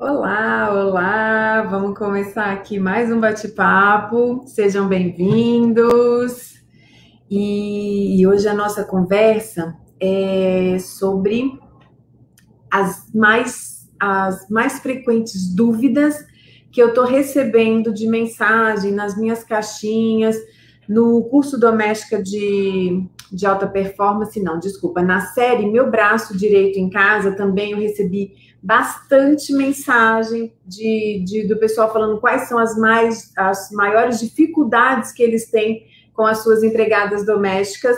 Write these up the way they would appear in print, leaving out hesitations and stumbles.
Olá, olá! Vamos começar aqui mais um bate-papo. Sejam bem-vindos. E hoje a nossa conversa é sobre as mais frequentes dúvidas que eu estou recebendo de mensagem nas minhas caixinhas, no curso Doméstica de Alta Performance, não, desculpa, na série Meu Braço Direito em Casa também eu recebi bastante mensagem do pessoal falando quais são as maiores dificuldades que eles têm com as suas empregadas domésticas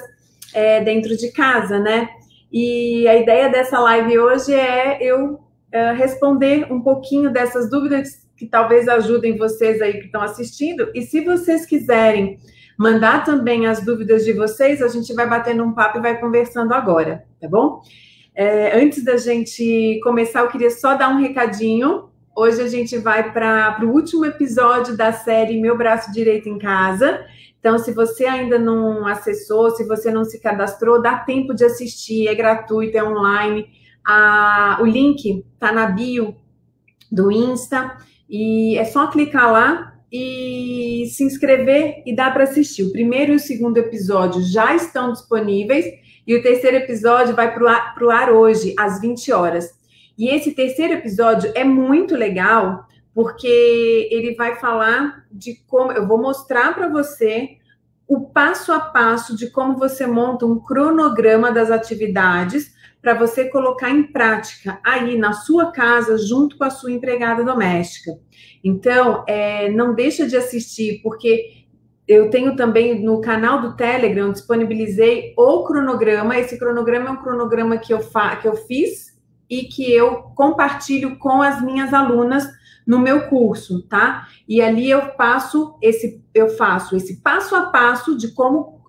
dentro de casa, né? E a ideia dessa live hoje é eu responder um pouquinho dessas dúvidas que talvez ajudem vocês aí que estão assistindo. E se vocês quiserem mandar também as dúvidas de vocês, a gente vai batendo um papo e vai conversando agora, tá bom? Antes da gente começar, eu queria só dar um recadinho. Hoje a gente vai para o último episódio da série Meu Braço Direito em Casa. Então, se você ainda não acessou, se você não se cadastrou, dá tempo de assistir, é gratuito, é online. O link está na bio do Insta e é só clicar lá e se inscrever e dá para assistir. O primeiro e o segundo episódio já estão disponíveis e o terceiro episódio vai para o ar hoje, às 20 horas. E esse terceiro episódio é muito legal porque ele vai falar de como... Eu vou mostrar para você o passo a passo de como você monta um cronograma das atividades para você colocar em prática aí na sua casa, junto com a sua empregada doméstica. Então, não deixa de assistir, porque eu tenho também no canal do Telegram, disponibilizei o cronograma. Esse cronograma é um cronograma que eu fiz e que eu compartilho com as minhas alunas no meu curso, tá? E ali eu faço esse passo a passo de como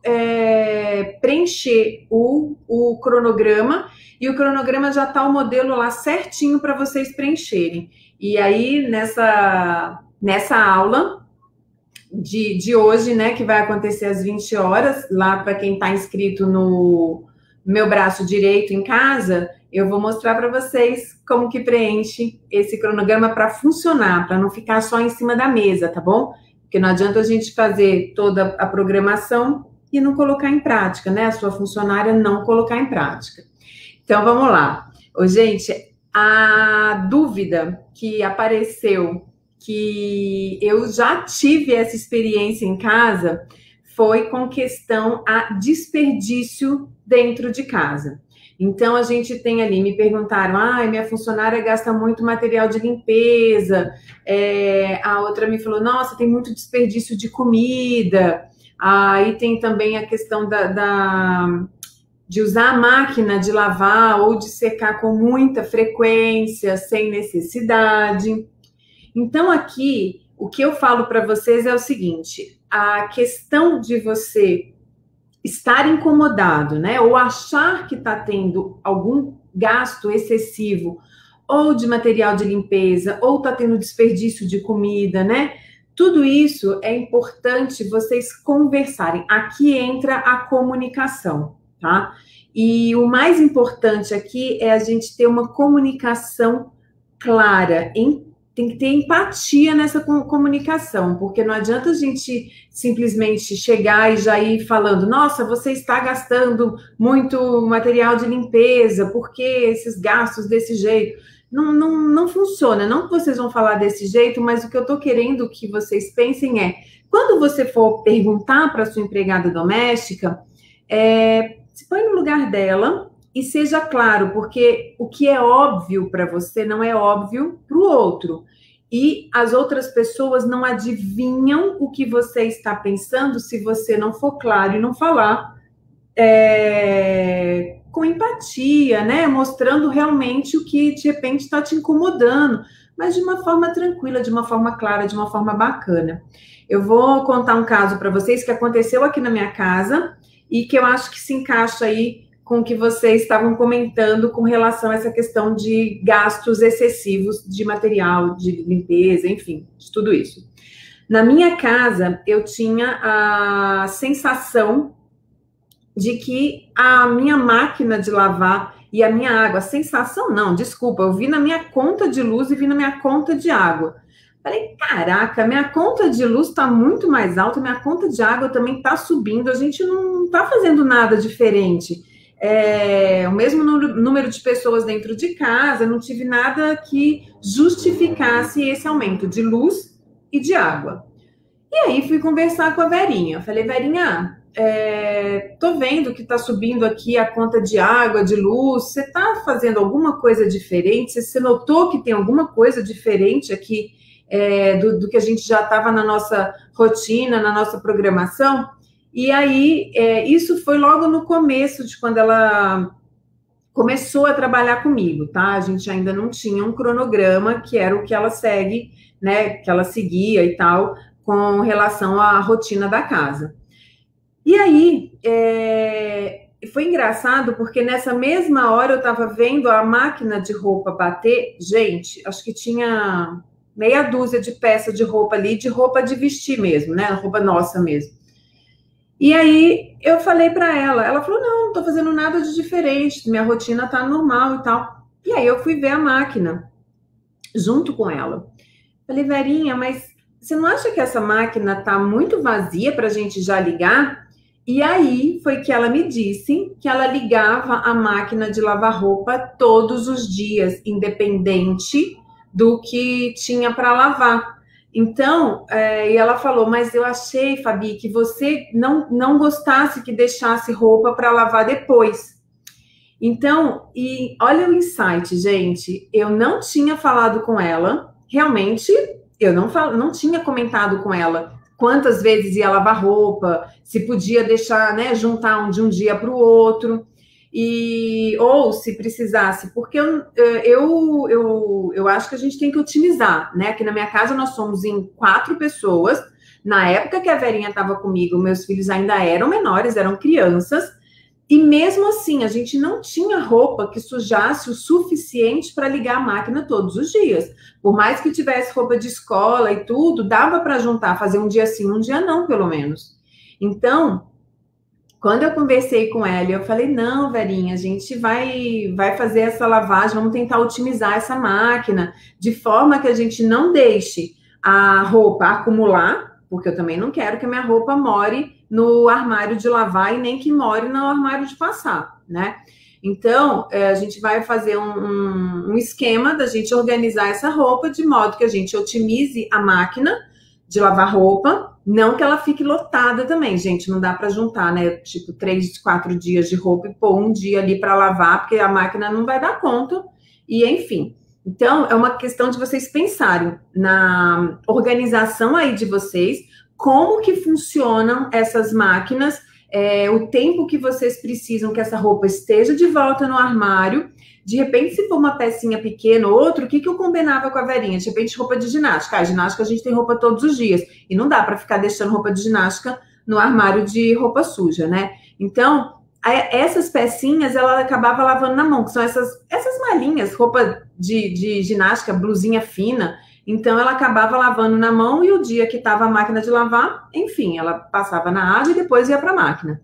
preencher o cronograma, e o cronograma já tá o modelo lá certinho para vocês preencherem. E aí, nessa aula de hoje, né, que vai acontecer às 20 horas, lá para quem está inscrito no Meu Braço Direito em Casa, eu vou mostrar para vocês como que preenche esse cronograma para funcionar, para não ficar só em cima da mesa, tá bom? Porque não adianta a gente fazer toda a programação e não colocar em prática, né? A sua funcionária não colocar em prática. Então, vamos lá. Gente, a dúvida que apareceu, que eu já tive essa experiência em casa, foi com questão a desperdício dentro de casa. Então, a gente tem ali, me perguntaram, minha funcionária gasta muito material de limpeza, a outra me falou, nossa, tem muito desperdício de comida, aí tem também a questão de usar a máquina de lavar ou de secar com muita frequência, sem necessidade. Então, aqui, o que eu falo para vocês é o seguinte, a questão de você estar incomodado, né, ou achar que está tendo algum gasto excessivo, ou de material de limpeza, ou está tendo desperdício de comida, né, tudo isso é importante vocês conversarem. Aqui entra a comunicação, tá? E o mais importante aqui é a gente ter uma comunicação clara, tem que ter empatia nessa comunicação, porque não adianta a gente simplesmente chegar e já ir falando, nossa, você está gastando muito material de limpeza, por que esses gastos desse jeito? Não funciona, não que vocês vão falar desse jeito, mas o que eu estou querendo que vocês pensem é, quando você for perguntar para a sua empregada doméstica, se põe no lugar dela e seja claro, porque o que é óbvio para você não é óbvio para o outro. E as outras pessoas não adivinham o que você está pensando se você não for claro e não falar com empatia, né? Mostrando realmente o que de repente está te incomodando, mas de uma forma tranquila, de uma forma clara, de uma forma bacana. Eu vou contar um caso para vocês que aconteceu aqui na minha casa e que eu acho que se encaixa aí com o que vocês estavam comentando com relação a essa questão de gastos excessivos de material, de limpeza, enfim, de tudo isso. Na minha casa, eu tinha a sensação de que a minha máquina de lavar e a minha água, sensação não, desculpa, eu vi na minha conta de luz e vi na minha conta de água. Falei, caraca, minha conta de luz está muito mais alta, minha conta de água também está subindo, a gente não está fazendo nada diferente. O mesmo número de pessoas dentro de casa, não tive nada que justificasse esse aumento de luz e de água. E aí fui conversar com a Verinha. Falei, Verinha, tô vendo que tá subindo aqui a conta de água, de luz. Você tá fazendo alguma coisa diferente? Você notou que tem alguma coisa diferente aqui do que a gente já estava na nossa rotina, na nossa programação? E aí, isso foi logo no começo de quando ela começou a trabalhar comigo, tá? A gente ainda não tinha um cronograma, que era o que ela segue, né? Que ela seguia e tal, com relação à rotina da casa. E aí, foi engraçado, porque nessa mesma hora eu estava vendo a máquina de roupa bater. Gente, acho que tinha meia dúzia de peças de roupa ali, de roupa de vestir mesmo, né? Roupa nossa mesmo. E aí eu falei para ela falou, não tô fazendo nada de diferente, minha rotina tá normal e tal. E aí eu fui ver a máquina junto com ela. Falei, Verinha, mas você não acha que essa máquina tá muito vazia pra gente já ligar? E aí foi que ela me disse que ela ligava a máquina de lavar roupa todos os dias, independente do que tinha para lavar. Então, e ela falou, mas eu achei, Fabi, que você não gostasse que deixasse roupa para lavar depois. Então, e olha o insight, gente, eu não tinha falado com ela, realmente, eu não tinha comentado com ela quantas vezes ia lavar roupa, se podia deixar, né, juntar de um dia para o outro, ou se precisasse, porque eu acho que a gente tem que otimizar, né? Aqui na minha casa nós somos em 4 pessoas. Na época que a Verinha estava comigo, meus filhos ainda eram menores, eram crianças, e mesmo assim a gente não tinha roupa que sujasse o suficiente para ligar a máquina todos os dias. Por mais que tivesse roupa de escola e tudo, dava para juntar, fazer um dia sim, um dia não, pelo menos. Então, quando eu conversei com ela, eu falei, não, Verinha, a gente vai fazer essa lavagem, vamos tentar otimizar essa máquina, de forma que a gente não deixe a roupa acumular, porque eu também não quero que a minha roupa more no armário de lavar e nem que more no armário de passar, né? Então, a gente vai fazer um esquema da gente organizar essa roupa de modo que a gente otimize a máquina de lavar roupa, não que ela fique lotada também, gente, não dá para juntar, né, tipo 3, 4 dias de roupa e pôr um dia ali para lavar, porque a máquina não vai dar conta, e enfim. Então, é uma questão de vocês pensarem na organização aí de vocês, como que funcionam essas máquinas, o tempo que vocês precisam que essa roupa esteja de volta no armário. De repente, se for uma pecinha pequena ou outra, o que eu combinava com a Verinha? De repente, roupa de ginástica. Ginástica a gente tem roupa todos os dias. E não dá para ficar deixando roupa de ginástica no armário de roupa suja, né? Então, essas pecinhas, ela acabava lavando na mão, que são essas malinhas, roupa de ginástica, blusinha fina. Então, ela acabava lavando na mão e o dia que estava a máquina de lavar, enfim, ela passava na água e depois ia para a máquina.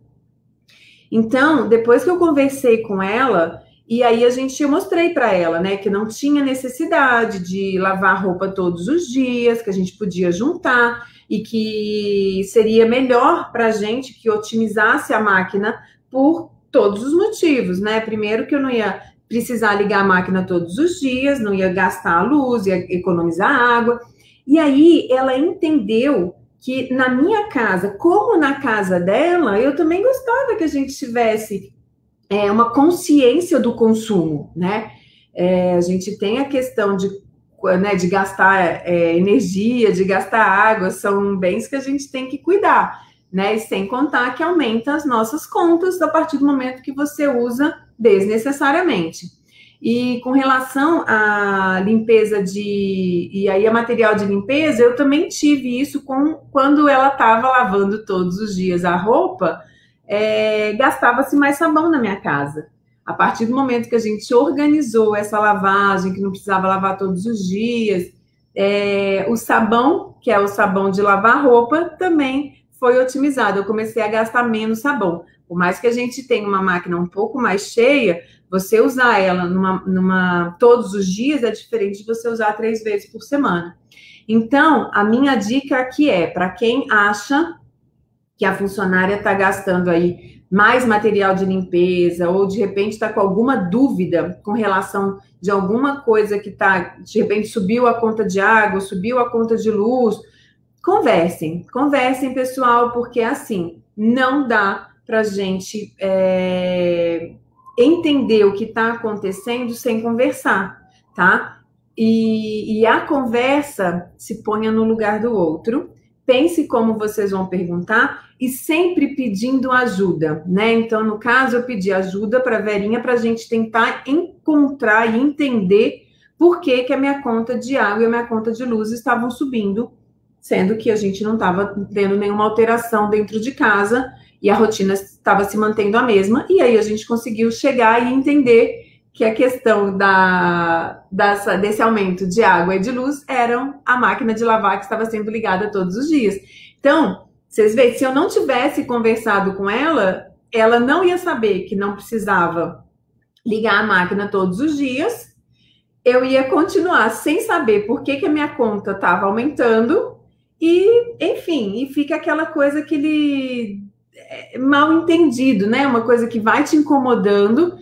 Então, depois que eu conversei com ela... E aí eu mostrei para ela, né, que não tinha necessidade de lavar roupa todos os dias, que a gente podia juntar e que seria melhor para a gente que otimizasse a máquina por todos os motivos, né? Primeiro que eu não ia precisar ligar a máquina todos os dias, não ia gastar a luz, ia economizar água. E aí ela entendeu que na minha casa, como na casa dela, eu também gostava que a gente tivesse... uma consciência do consumo, né? A gente tem a questão de gastar energia, de gastar água, são bens que a gente tem que cuidar, né? E sem contar que aumenta as nossas contas a partir do momento que você usa desnecessariamente. E com relação à limpeza e aí a material de limpeza, eu também tive isso quando ela estava lavando todos os dias a roupa. Gastava-se mais sabão na minha casa. A partir do momento que a gente organizou essa lavagem, que não precisava lavar todos os dias, o sabão, que é o sabão de lavar roupa, também foi otimizado. Eu comecei a gastar menos sabão. Por mais que a gente tenha uma máquina um pouco mais cheia, você usar ela todos os dias é diferente de você usar 3 vezes por semana. Então, a minha dica aqui é, para quem acha que a funcionária está gastando aí mais material de limpeza, ou de repente está com alguma dúvida com relação de alguma coisa que está, de repente subiu a conta de água, subiu a conta de luz, conversem, pessoal, porque assim, não dá para a gente entender o que está acontecendo sem conversar, tá? E a conversa se ponha no lugar do outro, pense como vocês vão perguntar e sempre pedindo ajuda, né? Então, no caso, eu pedi ajuda para a Verinha para a gente tentar encontrar e entender por que a minha conta de água e a minha conta de luz estavam subindo, sendo que a gente não estava tendo nenhuma alteração dentro de casa e a rotina estava se mantendo a mesma. E aí a gente conseguiu chegar e entender que a questão desse aumento de água e de luz era a máquina de lavar que estava sendo ligada todos os dias. Então, vocês veem, se eu não tivesse conversado com ela, ela não ia saber que não precisava ligar a máquina todos os dias, eu ia continuar sem saber por que a minha conta estava aumentando e, enfim, e fica aquela coisa, aquele mal entendido, né? Uma coisa que vai te incomodando.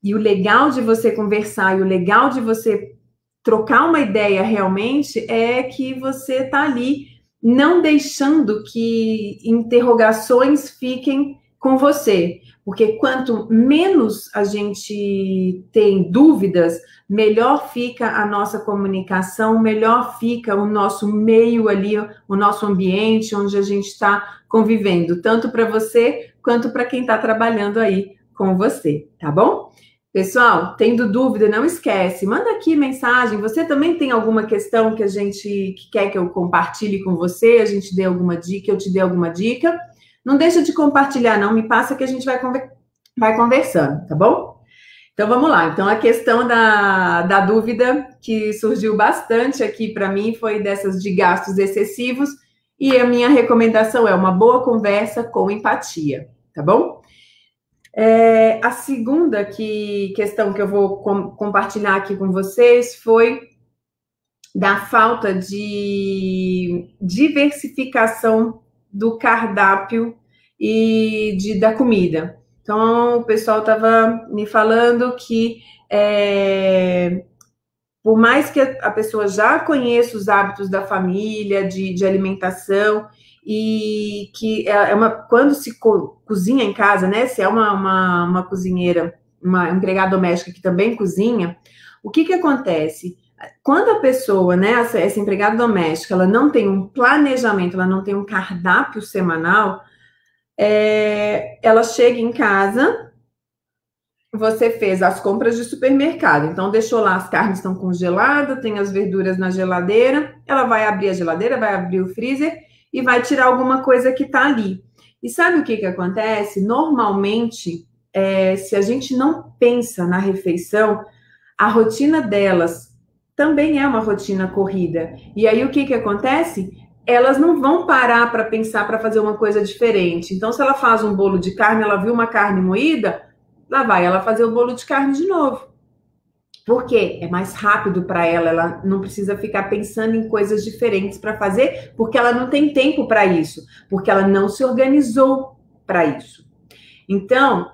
E o legal de você conversar e o legal de você trocar uma ideia realmente é que você está ali não deixando que interrogações fiquem com você. Porque quanto menos a gente tem dúvidas, melhor fica a nossa comunicação, melhor fica o nosso meio ali, o nosso ambiente onde a gente está convivendo, tanto para você quanto para quem está trabalhando aí com você, tá bom? Pessoal, tendo dúvida, não esquece, manda aqui mensagem. Você também tem alguma questão que quer que eu compartilhe com você, a gente dê alguma dica, eu te dê alguma dica. Não deixa de compartilhar, não, me passa que a gente vai conversando, tá bom? Então, vamos lá. Então, a questão da dúvida que surgiu bastante aqui para mim foi dessas de gastos excessivos e a minha recomendação é uma boa conversa com empatia, tá bom? A segunda questão que eu vou compartilhar aqui com vocês foi da falta de diversificação do cardápio e da comida. Então, o pessoal estava me falando que por mais que a pessoa já conheça os hábitos da família, de alimentação, e que quando se cozinha em casa, né? Se é uma cozinheira, uma empregada doméstica que também cozinha, o que acontece? Quando a pessoa, né, essa empregada doméstica, ela não tem um planejamento, ela não tem um cardápio semanal, ela chega em casa, você fez as compras de supermercado, então deixou lá, as carnes estão congeladas, tem as verduras na geladeira, ela vai abrir a geladeira, vai abrir o freezer e vai tirar alguma coisa que está ali. E sabe o que acontece? Normalmente, se a gente não pensa na refeição, a rotina delas também é uma rotina corrida. E aí, o que acontece? Elas não vão parar para pensar para fazer uma coisa diferente. Então, se ela faz um bolo de carne, ela viu uma carne moída, lá vai ela fazer o bolo de carne de novo. Por quê? É mais rápido para ela não precisa ficar pensando em coisas diferentes para fazer, porque ela não tem tempo para isso, porque ela não se organizou para isso. Então,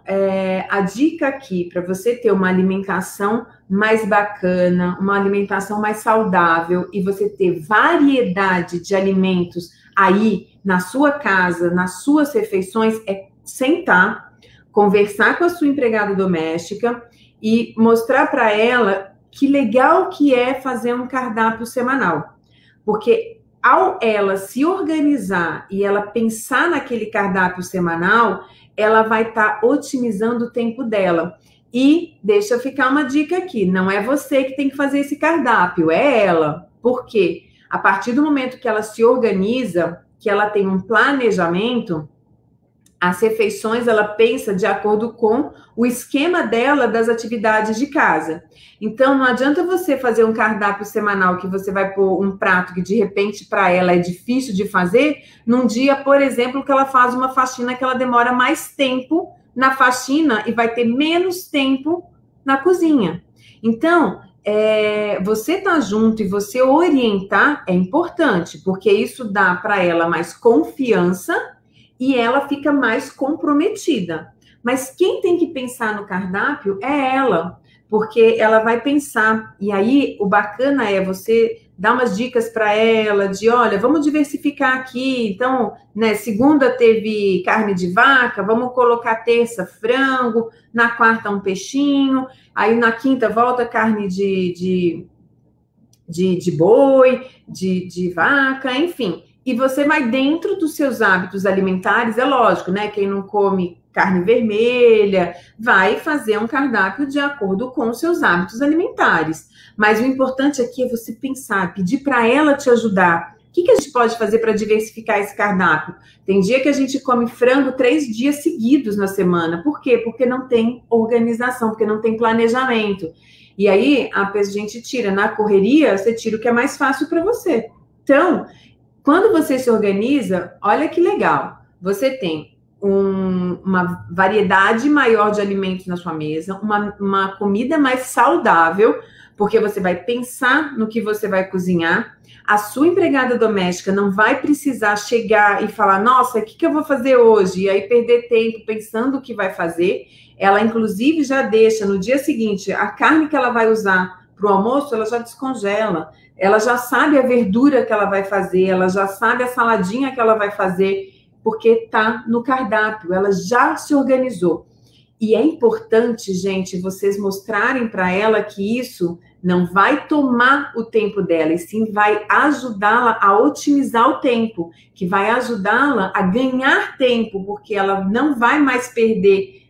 a dica aqui para você ter uma alimentação mais bacana, uma alimentação mais saudável e você ter variedade de alimentos aí na sua casa, nas suas refeições, é sentar, conversar com a sua empregada doméstica e mostrar para ela que legal que é fazer um cardápio semanal. Porque ao ela se organizar e ela pensar naquele cardápio semanal, ela vai estar otimizando o tempo dela. E deixa eu ficar uma dica aqui, não é você que tem que fazer esse cardápio, é ela. Por quê? A partir do momento que ela se organiza, que ela tem um planejamento, as refeições, ela pensa de acordo com o esquema dela das atividades de casa. Então, não adianta você fazer um cardápio semanal que você vai pôr um prato que, de repente, para ela é difícil de fazer, num dia, por exemplo, que ela faz uma faxina que ela demora mais tempo na faxina e vai ter menos tempo na cozinha. Então, você estar junto e você orientar é importante, porque isso dá para ela mais confiança e ela fica mais comprometida. Mas quem tem que pensar no cardápio é ela, porque ela vai pensar. E aí, o bacana é você dar umas dicas para ela de, olha, vamos diversificar aqui. Então, né, segunda teve carne de vaca, vamos colocar terça frango, na quarta um peixinho, aí na quinta volta carne de boi, de vaca, enfim. E você vai dentro dos seus hábitos alimentares, é lógico, né? Quem não come carne vermelha vai fazer um cardápio de acordo com os seus hábitos alimentares. Mas o importante aqui é você pensar, pedir para ela te ajudar. O que a gente pode fazer para diversificar esse cardápio? Tem dia que a gente come frango 3 dias seguidos na semana. Por quê? Porque não tem organização, porque não tem planejamento. E aí, a gente tira na correria, você tira o que é mais fácil para você. Então, quando você se organiza, olha que legal. Você tem uma variedade maior de alimentos na sua mesa, uma comida mais saudável, porque você vai pensar no que você vai cozinhar. A sua empregada doméstica não vai precisar chegar e falar, nossa, o que eu vou fazer hoje? E aí perder tempo pensando o que vai fazer. Ela, inclusive, já deixa no dia seguinte, a carne que ela vai usar para o almoço, ela já descongela. Ela já sabe a verdura que ela vai fazer, ela já sabe a saladinha que ela vai fazer, porque está no cardápio, ela já se organizou. E é importante, gente, vocês mostrarem para ela que isso não vai tomar o tempo dela, e sim vai ajudá-la a otimizar o tempo, que vai ajudá-la a ganhar tempo, porque ela não vai mais perder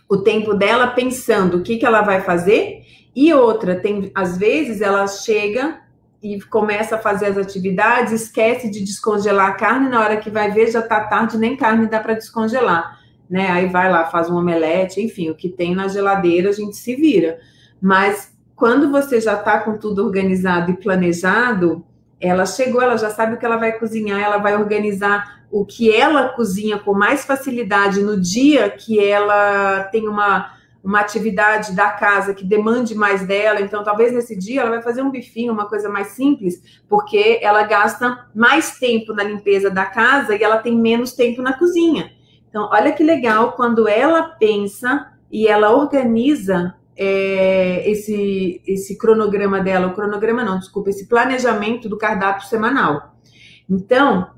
o tempo dela pensando o que ela vai fazer. E outra, às vezes ela chega e começa a fazer as atividades, esquece de descongelar a carne, na hora que vai ver já tá tarde, nem carne dá para descongelar, né? Aí vai lá, faz um omelete, enfim, o que tem na geladeira a gente se vira. Mas quando você já tá com tudo organizado e planejado, ela chegou, ela já sabe o que ela vai cozinhar, ela vai organizar o que ela cozinha com mais facilidade no dia que ela tem uma atividade da casa que demande mais dela. Então, talvez nesse dia ela vai fazer um bifinho, uma coisa mais simples, porque ela gasta mais tempo na limpeza da casa e ela tem menos tempo na cozinha. Então, olha que legal quando ela pensa e ela organiza esse cronograma dela, esse planejamento do cardápio semanal. Então,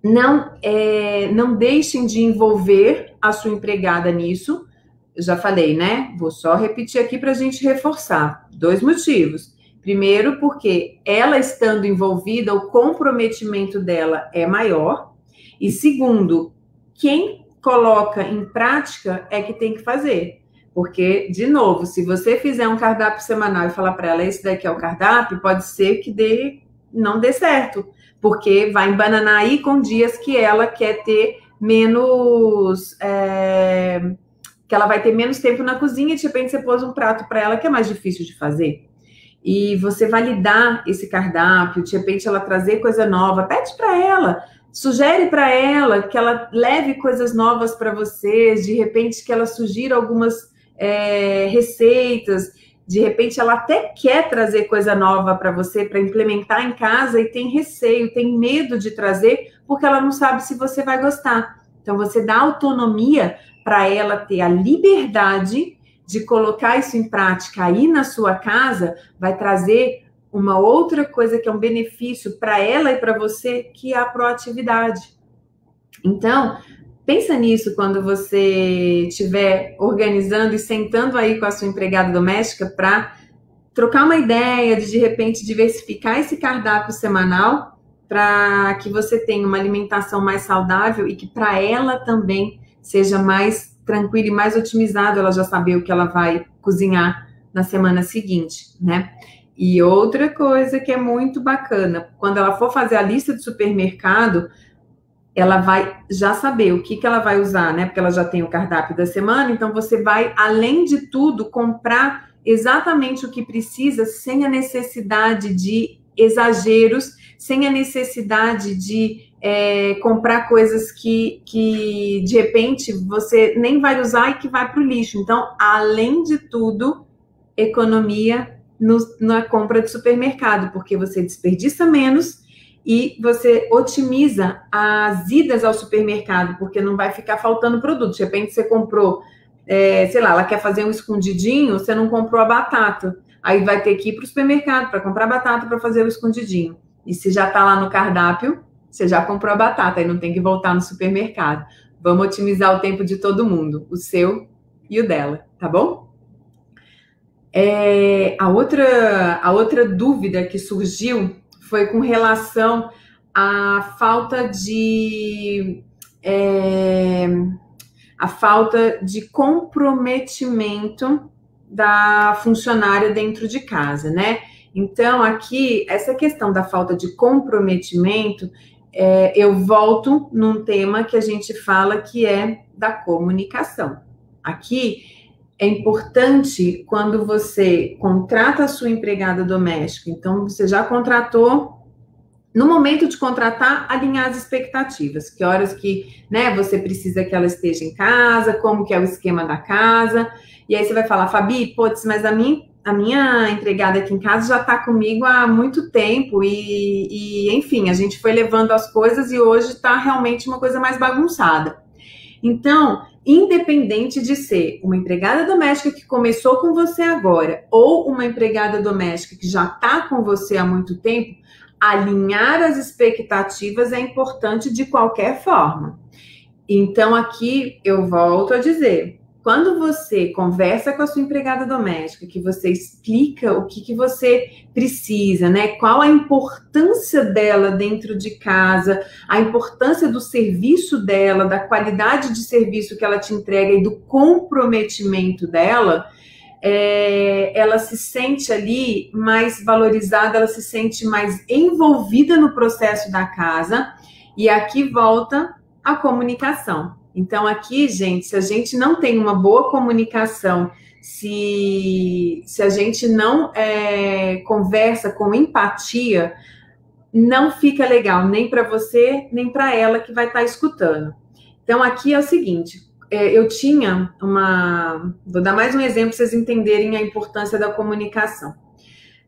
não deixem de envolver a sua empregada nisso. Eu já falei, né? Vou só repetir aqui para a gente reforçar. 2 motivos. Primeiro, porque ela estando envolvida, o comprometimento dela é maior. E segundo, quem coloca em prática é que tem que fazer. Porque, de novo, se você fizer um cardápio semanal e falar para ela, esse daqui é o cardápio, pode ser que não dê certo. Porque vai embananar aí com dias que ela quer ter menos... que ela vai ter menos tempo na cozinha e de repente você pôs um prato para ela que é mais difícil de fazer. E você validar esse cardápio, de repente ela trazer coisa nova, pede para ela, sugere para ela que ela leve coisas novas para vocês, de repente que ela sugira algumas receitas, de repente ela até quer trazer coisa nova para você, para implementar em casa e tem receio, tem medo de trazer, porque ela não sabe se você vai gostar. Então você dá autonomia para ela ter a liberdade de colocar isso em prática aí na sua casa, vai trazer uma outra coisa que é um benefício para ela e para você, que é a proatividade. Então, pensa nisso quando você estiver organizando e sentando aí com a sua empregada doméstica para trocar uma ideia de repente, diversificar esse cardápio semanal para que você tenha uma alimentação mais saudável e que para ela também seja mais tranquilo e mais otimizado, ela já saber o que ela vai cozinhar na semana seguinte, né? E outra coisa que é muito bacana, quando ela for fazer a lista de supermercado, ela vai já saber o que ela vai usar, né? Porque ela já tem o cardápio da semana, então você vai, além de tudo, comprar exatamente o que precisa, sem a necessidade de exageros, sem a necessidade de comprar coisas que de repente você nem vai usar e que vai para o lixo. Então, além de tudo, economia na compra de supermercado, porque você desperdiça menos e você otimiza as idas ao supermercado, porque não vai ficar faltando produto. De repente você comprou, sei lá, ela quer fazer um escondidinho, você não comprou a batata. Aí vai ter que ir para o supermercado para comprar batata para fazer o escondidinho. E se já está lá no cardápio, você já comprou a batata, aí não tem que voltar no supermercado. Vamos otimizar o tempo de todo mundo, o seu e o dela, tá bom? A outra dúvida que surgiu foi com relação à falta de comprometimento da funcionária dentro de casa, né? Então, aqui, essa questão da falta de comprometimento, eu volto num tema que a gente fala que é da comunicação. Aqui, é importante quando você contrata a sua empregada doméstica, então você já contratou, no momento de contratar, alinhar as expectativas, que horas que, né, você precisa que ela esteja em casa, como que é o esquema da casa, e aí você vai falar, Fabi, putz, mas a minha empregada aqui em casa já está comigo há muito tempo e, enfim, a gente foi levando as coisas e hoje está realmente uma coisa mais bagunçada. Então, independente de ser uma empregada doméstica que começou com você agora ou uma empregada doméstica que já está com você há muito tempo, alinhar as expectativas é importante de qualquer forma. Então, aqui eu volto a dizer, quando você conversa com a sua empregada doméstica, que você explica o que você precisa, né? Qual a importância dela dentro de casa, a importância do serviço dela, da qualidade de serviço que ela te entrega e do comprometimento dela, ela se sente ali mais valorizada, ela se sente mais envolvida no processo da casa, e aqui volta a comunicação. Então, aqui, gente, se a gente não tem uma boa comunicação, se a gente não conversa com empatia, não fica legal, nem para você, nem para ela que vai estar escutando. Então, aqui é o seguinte, eu tinha vou dar mais um exemplo para vocês entenderem a importância da comunicação.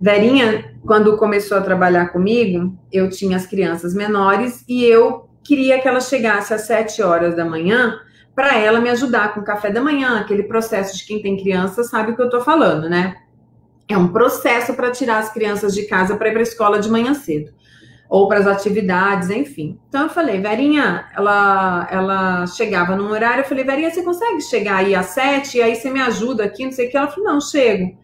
Verinha, quando começou a trabalhar comigo, eu tinha as crianças menores e eu queria que ela chegasse às 7 horas da manhã para ela me ajudar com o café da manhã, aquele processo de quem tem criança sabe o que eu tô falando, né? É um processo para tirar as crianças de casa para ir para a escola de manhã cedo, ou para as atividades, enfim. Então eu falei, Verinha, ela chegava num horário, eu falei, Verinha, você consegue chegar aí às 7? E aí você me ajuda aqui, não sei o que. Ela falou, não, chego.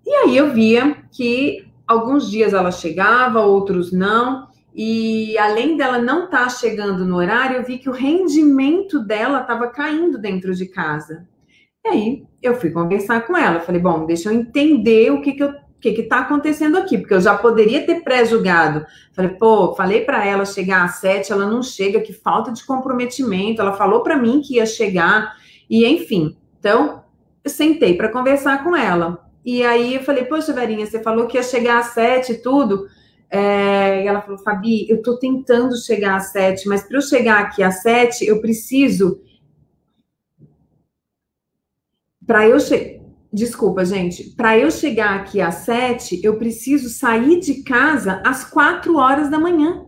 E aí eu via que alguns dias ela chegava, outros não. E além dela não estar chegando no horário, eu vi que o rendimento dela estava caindo dentro de casa. E aí eu fui conversar com ela. Falei, bom, deixa eu entender o que está acontecendo aqui, porque eu já poderia ter pré-julgado. Falei para ela chegar às 7, ela não chega, que falta de comprometimento. Ela falou para mim que ia chegar, e enfim. Então, eu sentei para conversar com ela. E aí eu falei, poxa, Verinha, você falou que ia chegar às 7 e tudo. E ela falou, Fabi, eu tô tentando chegar às 7, mas para eu chegar aqui às 7, eu preciso... Desculpa, gente. Para eu chegar aqui às 7, eu preciso sair de casa às 4 horas da manhã.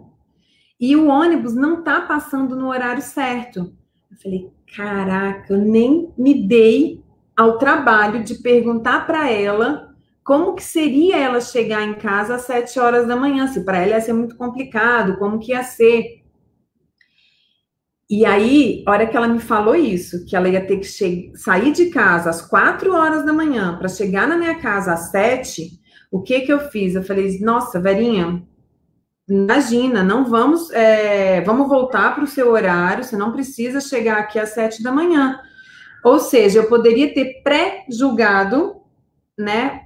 E o ônibus não tá passando no horário certo. Eu falei, caraca, eu nem me dei ao trabalho de perguntar para ela como que seria ela chegar em casa às 7 horas da manhã, se para ela ia ser muito complicado, como que ia ser. E aí, a hora que ela me falou isso, que ela ia ter que sair de casa às 4 horas da manhã para chegar na minha casa às 7, o que eu fiz? Eu falei, nossa, Verinha, imagina, não vamos voltar para o seu horário, você não precisa chegar aqui às 7 da manhã. Ou seja, eu poderia ter pré-julgado, né,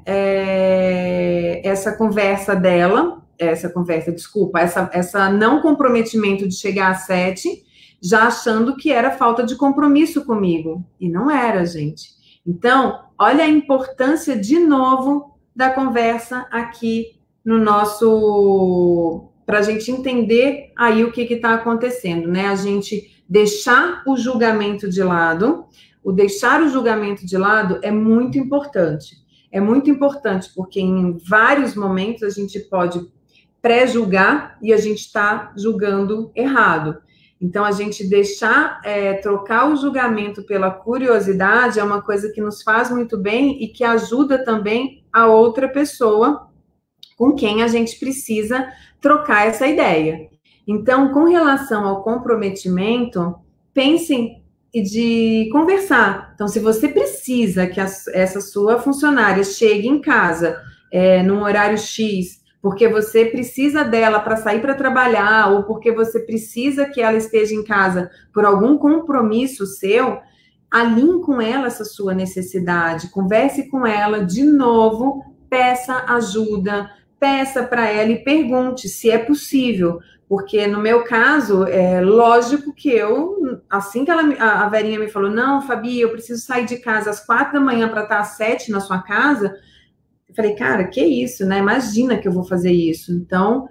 essa não comprometimento de chegar às 7, já achando que era falta de compromisso comigo. E não era, gente. Então, olha a importância, de novo, da conversa aqui no nosso para a gente entender aí o que está acontecendo, né? A gente deixar o julgamento de lado. O deixar o julgamento de lado é muito importante. É muito importante porque em vários momentos a gente pode pré-julgar e a gente está julgando errado. Então, a gente deixar, trocar o julgamento pela curiosidade é uma coisa que nos faz muito bem e que ajuda também a outra pessoa com quem a gente precisa trocar essa ideia. Então, com relação ao comprometimento, pensem de conversar. Então, se você precisa que essa sua funcionária chegue em casa num horário X, porque você precisa dela para sair para trabalhar, ou porque você precisa que ela esteja em casa por algum compromisso seu, alinhe com ela essa sua necessidade, converse com ela de novo, peça ajuda, peça para ela e pergunte se é possível, porque no meu caso, é lógico que eu, assim que a Verinha me falou, não, Fabi, eu preciso sair de casa às 4 da manhã para estar às 7 na sua casa, eu falei, cara, que isso, né? Imagina que eu vou fazer isso. Então,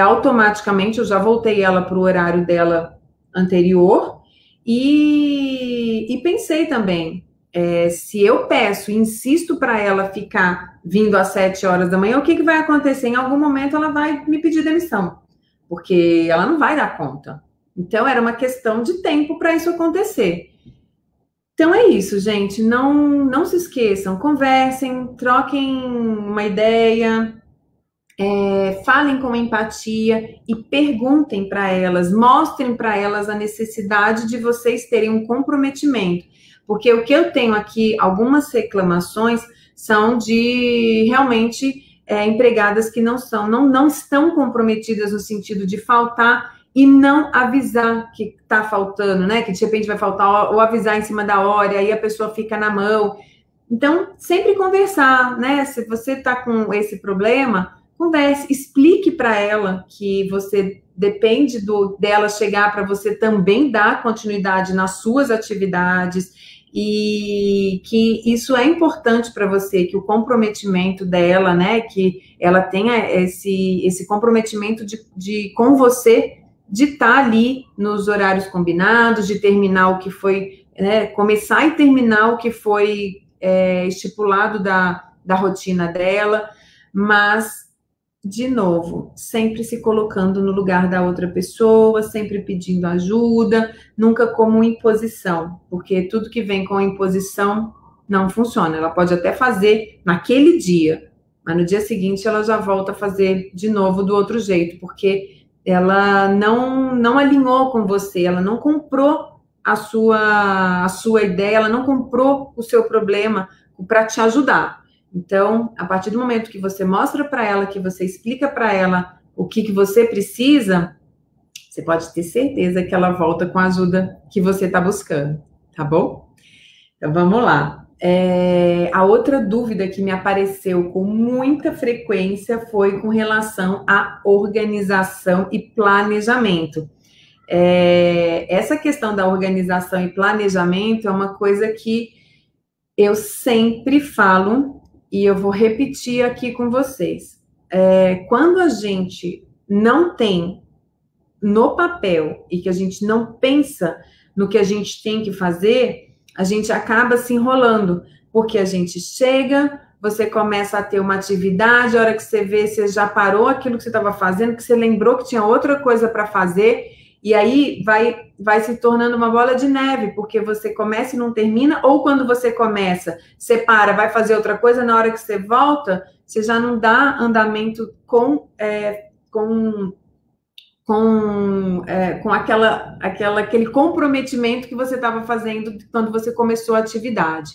automaticamente eu já voltei ela para o horário dela anterior e pensei também, se eu peço e insisto para ela ficar vindo às 7 horas da manhã, o que vai acontecer? Em algum momento ela vai me pedir demissão, porque ela não vai dar conta. Então, era uma questão de tempo para isso acontecer. Então é isso, gente. Não se esqueçam, conversem, troquem uma ideia, falem com empatia e perguntem para elas, mostrem para elas a necessidade de vocês terem um comprometimento. Porque o que eu tenho aqui, algumas reclamações, são de realmente empregadas que não estão comprometidas no sentido de faltar e não avisar que está faltando, né? Que de repente vai faltar, ou avisar em cima da hora, e aí a pessoa fica na mão. Então, sempre conversar, né? Se você está com esse problema, converse, explique para ela que você depende dela chegar para você também dar continuidade nas suas atividades e que isso é importante para você, que o comprometimento dela, né? Que ela tenha esse comprometimento com você, de estar ali nos horários combinados, de terminar o que foi, né, começar e terminar o que foi estipulado da rotina dela, mas, de novo, sempre se colocando no lugar da outra pessoa, sempre pedindo ajuda, nunca como imposição, porque tudo que vem com imposição não funciona. Ela pode até fazer naquele dia, mas no dia seguinte ela já volta a fazer de novo do outro jeito, porque ela não alinhou com você, ela não comprou a sua ideia, ela não comprou o seu problema para te ajudar. Então, a partir do momento que você mostra para ela, que você explica para ela o que você precisa, você pode ter certeza que ela volta com a ajuda que você está buscando, tá bom? Então, vamos lá. A outra dúvida que me apareceu com muita frequência foi com relação à organização e planejamento. Essa questão da organização e planejamento é uma coisa que eu sempre falo e eu vou repetir aqui com vocês. Quando a gente não tem no papel e que a gente não pensa no que a gente tem que fazer, a gente acaba se enrolando, porque a gente chega, você começa a ter uma atividade, a hora que você vê, você já parou aquilo que você estava fazendo, que você lembrou que tinha outra coisa para fazer, e aí vai se tornando uma bola de neve, porque você começa e não termina, ou quando você começa, você para, vai fazer outra coisa, na hora que você volta, você já não dá andamento com aquele comprometimento que você estava fazendo quando você começou a atividade.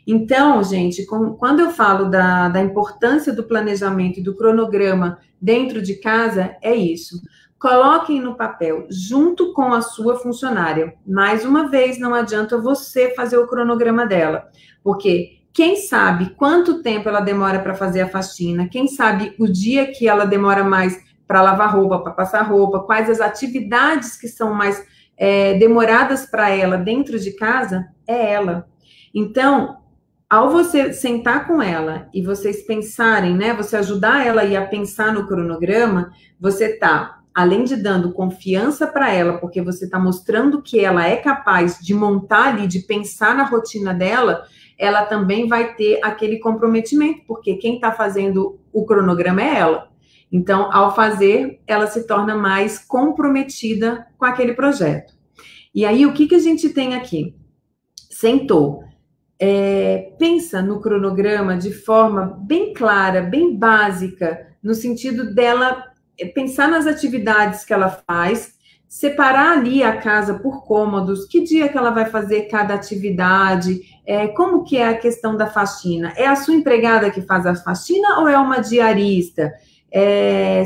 Então, gente, quando eu falo da importância do planejamento e do cronograma dentro de casa, é isso. Coloquem no papel, junto com a sua funcionária. Mais uma vez, não adianta você fazer o cronograma dela, porque quem sabe quanto tempo ela demora para fazer a faxina, quem sabe o dia que ela demora mais para lavar roupa, para passar roupa, quais as atividades que são mais demoradas para ela dentro de casa, é ela. Então, ao você sentar com ela e vocês pensarem, né, você ajudar ela a pensar no cronograma, você tá, além de dando confiança para ela, porque você está mostrando que ela é capaz de montar ali, de pensar na rotina dela, ela também vai ter aquele comprometimento, porque quem está fazendo o cronograma é ela. Então, ao fazer, ela se torna mais comprometida com aquele projeto. E aí, o que a gente tem aqui? Sentou. Pensa no cronograma de forma bem clara, bem básica, no sentido dela pensar nas atividades que ela faz, separar ali a casa por cômodos, que dia que ela vai fazer cada atividade, como que é a questão da faxina? É a sua empregada que faz a faxina ou é uma diarista?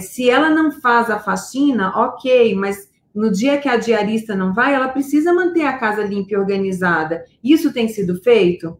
Se ela não faz a faxina, ok, mas no dia que a diarista não vai, ela precisa manter a casa limpa e organizada. Isso tem sido feito?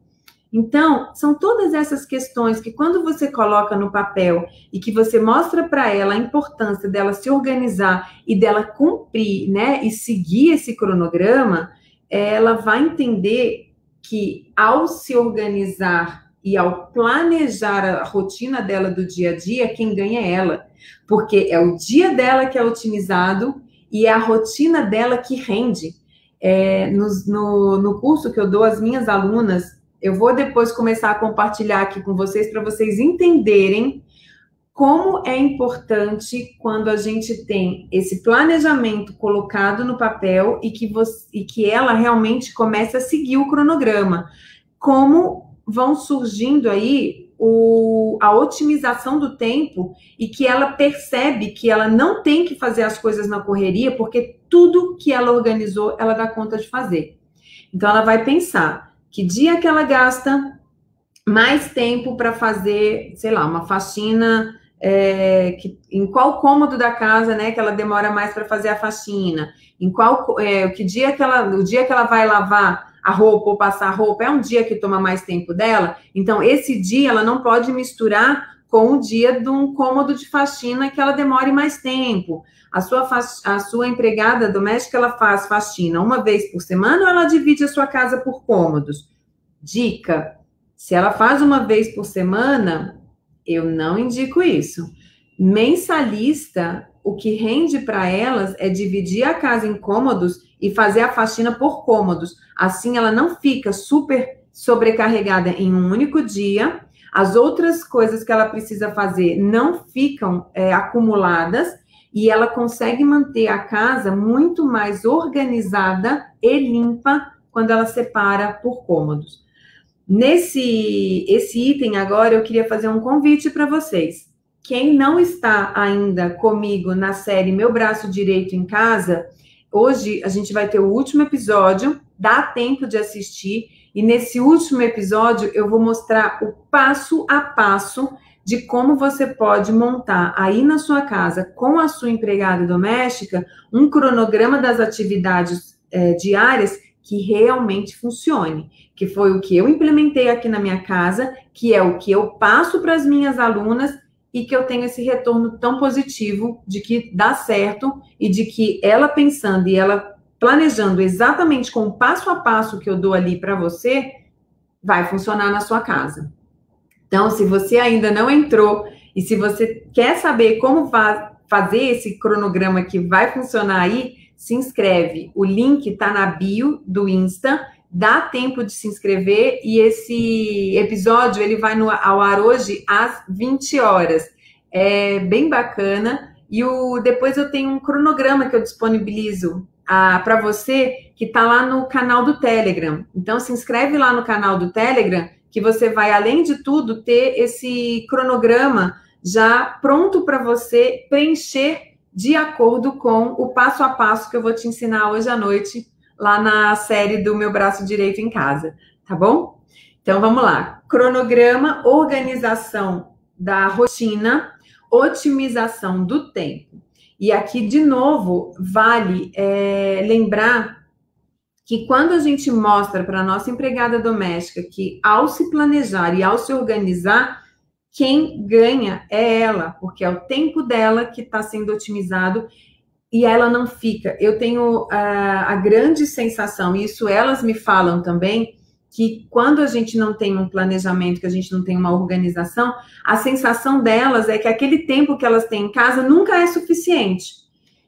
Então, são todas essas questões que quando você coloca no papel e que você mostra para ela a importância dela se organizar e dela cumprir, né, e seguir esse cronograma, ela vai entender que ao se organizar e ao planejar a rotina dela do dia a dia, quem ganha é ela, porque é o dia dela que é otimizado e é a rotina dela que rende. No curso que eu dou às minhas alunas, eu vou depois começar a compartilhar aqui com vocês para vocês entenderem como é importante quando a gente tem esse planejamento colocado no papel e que ela realmente comece a seguir o cronograma. Como vão surgindo aí a otimização do tempo e que ela percebe que ela não tem que fazer as coisas na correria, porque tudo que ela organizou, ela dá conta de fazer. Então, ela vai pensar que dia que ela gasta mais tempo para fazer, sei lá, uma faxina, em qual cômodo da casa, né, que ela demora mais para fazer a faxina, o dia que ela vai lavar a roupa ou passar a roupa, é um dia que toma mais tempo dela, então esse dia ela não pode misturar com o dia de um cômodo de faxina que ela demore mais tempo. A sua empregada doméstica, ela faz faxina uma vez por semana ou ela divide a sua casa por cômodos? Dica, se ela faz uma vez por semana, eu não indico isso. Mensalista, o que rende para elas é dividir a casa em cômodos e fazer a faxina por cômodos. Assim, ela não fica super sobrecarregada em um único dia. As outras coisas que ela precisa fazer não ficam acumuladas e ela consegue manter a casa muito mais organizada e limpa quando ela separa por cômodos. Esse item agora, eu queria fazer um convite para vocês. Quem não está ainda comigo na série Meu Braço Direito em Casa, hoje a gente vai ter o último episódio, dá tempo de assistir, e nesse último episódio eu vou mostrar o passo a passo de como você pode montar aí na sua casa, com a sua empregada doméstica, um cronograma das atividades diárias que realmente funcione, que foi o que eu implementei aqui na minha casa, que é o que eu passo para as minhas alunas e que eu tenho esse retorno tão positivo de que dá certo e de que ela pensando e ela planejando exatamente com o passo a passo que eu dou ali para você, vai funcionar na sua casa. Então, se você ainda não entrou e se você quer saber como fazer esse cronograma que vai funcionar aí, se inscreve. O link está na bio do Insta, dá tempo de se inscrever e esse episódio ele vai ao ar hoje às 20 horas. É bem bacana. E depois eu tenho um cronograma que eu disponibilizo para você que está lá no canal do Telegram. Então, se inscreve lá no canal do Telegram, que você vai, além de tudo, ter esse cronograma já pronto para você preencher de acordo com o passo a passo que eu vou te ensinar hoje à noite, lá na série do Meu Braço Direito em Casa, tá bom? Então, vamos lá. Cronograma, organização da rotina, otimização do tempo. E aqui, de novo, vale lembrar que quando a gente mostra para a nossa empregada doméstica que ao se planejar e ao se organizar, quem ganha é ela, porque é o tempo dela que está sendo otimizado e ela não fica. Eu tenho a grande sensação, e isso elas me falam também, que quando a gente não tem um planejamento, que a gente não tem uma organização, a sensação delas é que aquele tempo que elas têm em casa nunca é suficiente.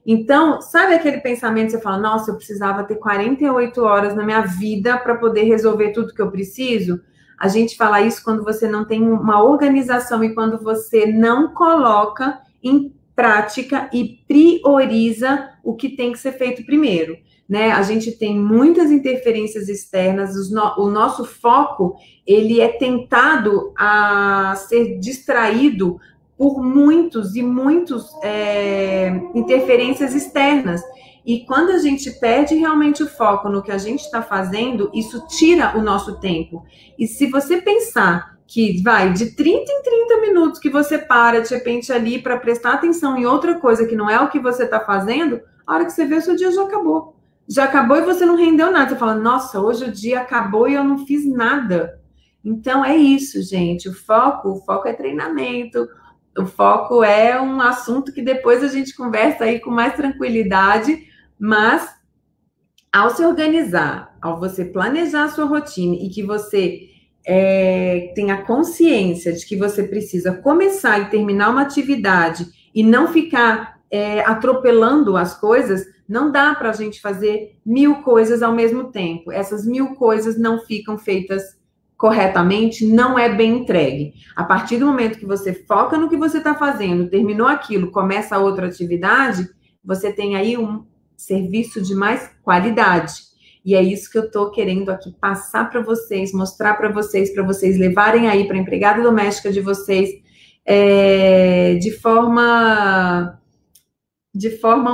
Então, sabe aquele pensamento, você fala, nossa, eu precisava ter 48 horas na minha vida para poder resolver tudo que eu preciso? A gente fala isso quando você não tem uma organização e quando você não coloca em prática e prioriza o que tem que ser feito primeiro, né? A gente tem muitas interferências externas, o nosso foco, ele é tentado a ser distraído por muitos interferências externas. E quando a gente perde realmente o foco no que a gente está fazendo, isso tira o nosso tempo. E se você pensar que vai de 30 em 30 minutos que você para, de repente, ali para prestar atenção em outra coisa que não é o que você está fazendo, a hora que você vê, o seu dia já acabou. Já acabou e você não rendeu nada. Você fala, nossa, hoje o dia acabou e eu não fiz nada. Então, é isso, gente. O foco é treinamento. O foco é um assunto que depois a gente conversa aí com mais tranquilidade, mas ao se organizar, ao você planejar a sua rotina e que você tenha consciência de que você precisa começar e terminar uma atividade e não ficar atropelando as coisas, não dá para a gente fazer 1000 coisas ao mesmo tempo. Essas 1000 coisas não ficam feitas corretamente, não é bem entregue. A partir do momento que você foca no que você está fazendo, terminou aquilo, começa a outra atividade, você tem aí um serviço de mais qualidade. E é isso que eu estou querendo aqui passar para vocês, mostrar para vocês levarem aí para a empregada doméstica de vocês, de forma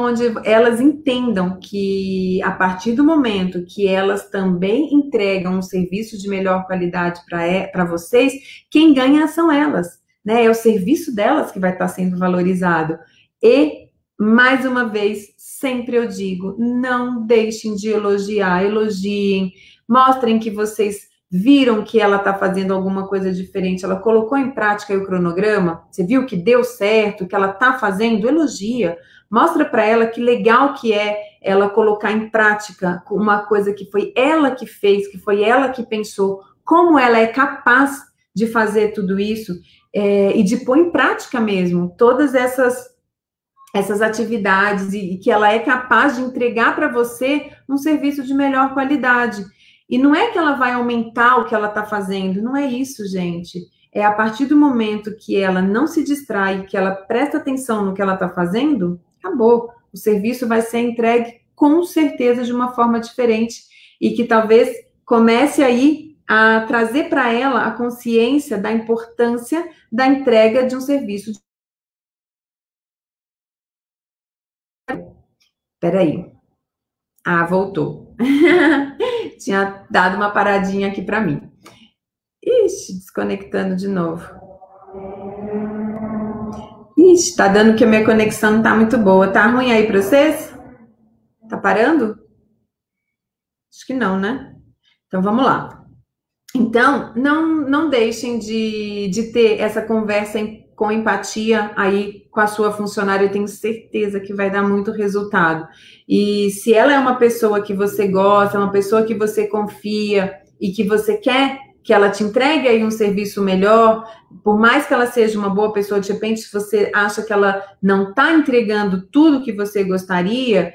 onde elas entendam que a partir do momento que elas também entregam um serviço de melhor qualidade para vocês, quem ganha são elas, né? É o serviço delas que vai estar sendo valorizado. E, mais uma vez, sempre eu digo, não deixem de elogiar, elogiem, mostrem que vocês viram que ela está fazendo alguma coisa diferente, ela colocou em prática aí o cronograma, você viu que deu certo, que ela está fazendo, elogia. Mostra para ela que legal que é ela colocar em prática uma coisa que foi ela que fez, que foi ela que pensou, como ela é capaz de fazer tudo isso e de pôr em prática mesmo todas essas atividades e que ela é capaz de entregar para você um serviço de melhor qualidade. E não é que ela vai aumentar o que ela está fazendo, não é isso, gente. É a partir do momento que ela não se distrai, que ela presta atenção no que ela está fazendo, acabou. O serviço vai ser entregue com certeza de uma forma diferente e que talvez comece aí a trazer para ela a consciência da importância da entrega de um serviço. Peraí. Ah, voltou. Tinha dado uma paradinha aqui para mim. Ixi, desconectando de novo. Ixi, tá dando que a minha conexão não tá muito boa. Tá ruim aí pra vocês? Tá parando? Acho que não, né? Então, vamos lá. Então, não deixem de ter essa conversa com empatia aí com a sua funcionária. Eu tenho certeza que vai dar muito resultado. E se ela é uma pessoa que você gosta, uma pessoa que você confia e que você quer que ela te entregue aí um serviço melhor, por mais que ela seja uma boa pessoa, de repente, se você acha que ela não está entregando tudo que você gostaria,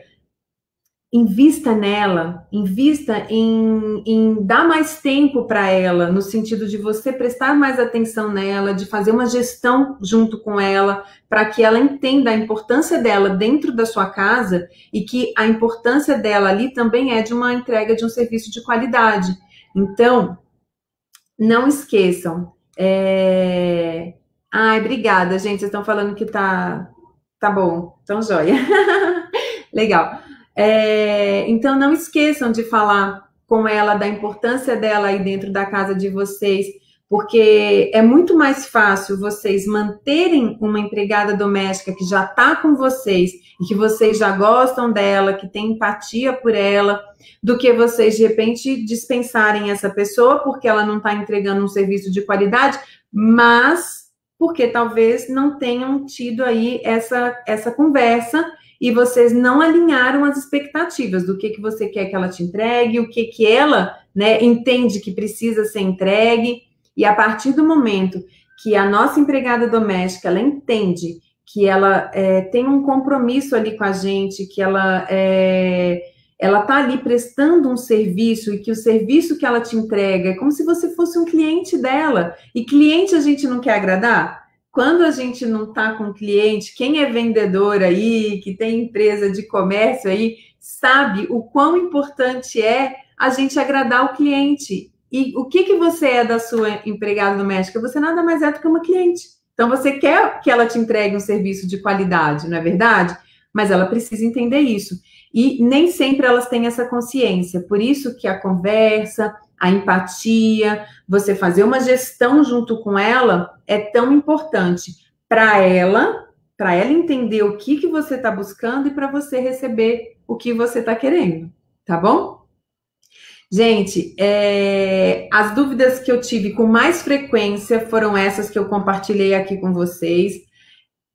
invista nela, invista em dar mais tempo para ela, no sentido de você prestar mais atenção nela, de fazer uma gestão junto com ela, para que ela entenda a importância dela dentro da sua casa e que a importância dela ali também é de uma entrega de um serviço de qualidade. Então, não esqueçam. Ai, obrigada, gente. Vocês estão falando que tá bom. Então, joia. Legal. Então, não esqueçam de falar com ela da importância dela aí dentro da casa de vocês, porque é muito mais fácil vocês manterem uma empregada doméstica que já está com vocês e que vocês já gostam dela, que tem empatia por ela, do que vocês, de repente, dispensarem essa pessoa porque ela não está entregando um serviço de qualidade, mas porque talvez não tenham tido aí essa conversa e vocês não alinharam as expectativas do que você quer que ela te entregue, o que ela né, entende que precisa ser entregue, e a partir do momento que a nossa empregada doméstica, ela entende que ela tem um compromisso ali com a gente, que ela está ali prestando um serviço, e que o serviço que ela te entrega é como se você fosse um cliente dela, e cliente a gente não quer agradar? Quando a gente não está com cliente, quem é vendedor aí, que tem empresa de comércio aí, sabe o quão importante é a gente agradar o cliente. E o que você é da sua empregada doméstica? Você nada mais é do que uma cliente. Então, você quer que ela te entregue um serviço de qualidade, não é verdade? Mas ela precisa entender isso. E nem sempre elas têm essa consciência. Por isso que a conversa, a empatia, você fazer uma gestão junto com ela é tão importante para ela entender o que você está buscando e para você receber o que você está querendo, tá bom? Gente, as dúvidas que eu tive com mais frequência foram essas que eu compartilhei aqui com vocês.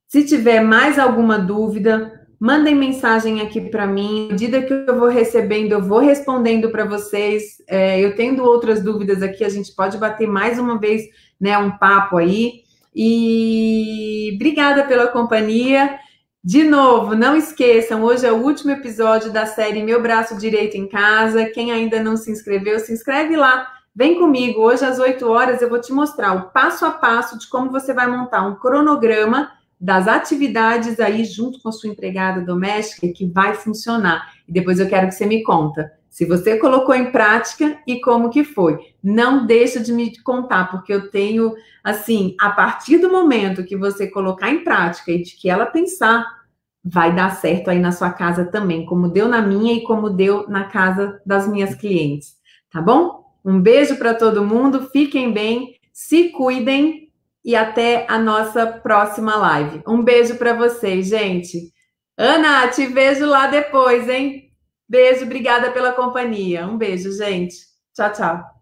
Se tiver mais alguma dúvida, mandem mensagem aqui para mim. À medida que eu vou recebendo, eu vou respondendo para vocês. Eu tendo outras dúvidas aqui, a gente pode bater mais uma vez, né, um papo aí. E obrigada pela companhia. De novo, não esqueçam, hoje é o último episódio da série Meu Braço Direito em Casa. Quem ainda não se inscreveu, se inscreve lá. Vem comigo, hoje às 8 horas eu vou te mostrar o passo a passo de como você vai montar um cronograma das atividades aí junto com a sua empregada doméstica que vai funcionar. E depois eu quero que você me conta se você colocou em prática e como que foi. Não deixa de me contar, porque eu tenho, assim, a partir do momento que você colocar em prática e de que ela pensar, vai dar certo aí na sua casa também, como deu na minha e como deu na casa das minhas clientes, tá bom? Um beijo para todo mundo, fiquem bem, se cuidem e até a nossa próxima live. Um beijo para vocês, gente. Ana, te vejo lá depois, hein? Beijo, obrigada pela companhia. Um beijo, gente. Tchau, tchau.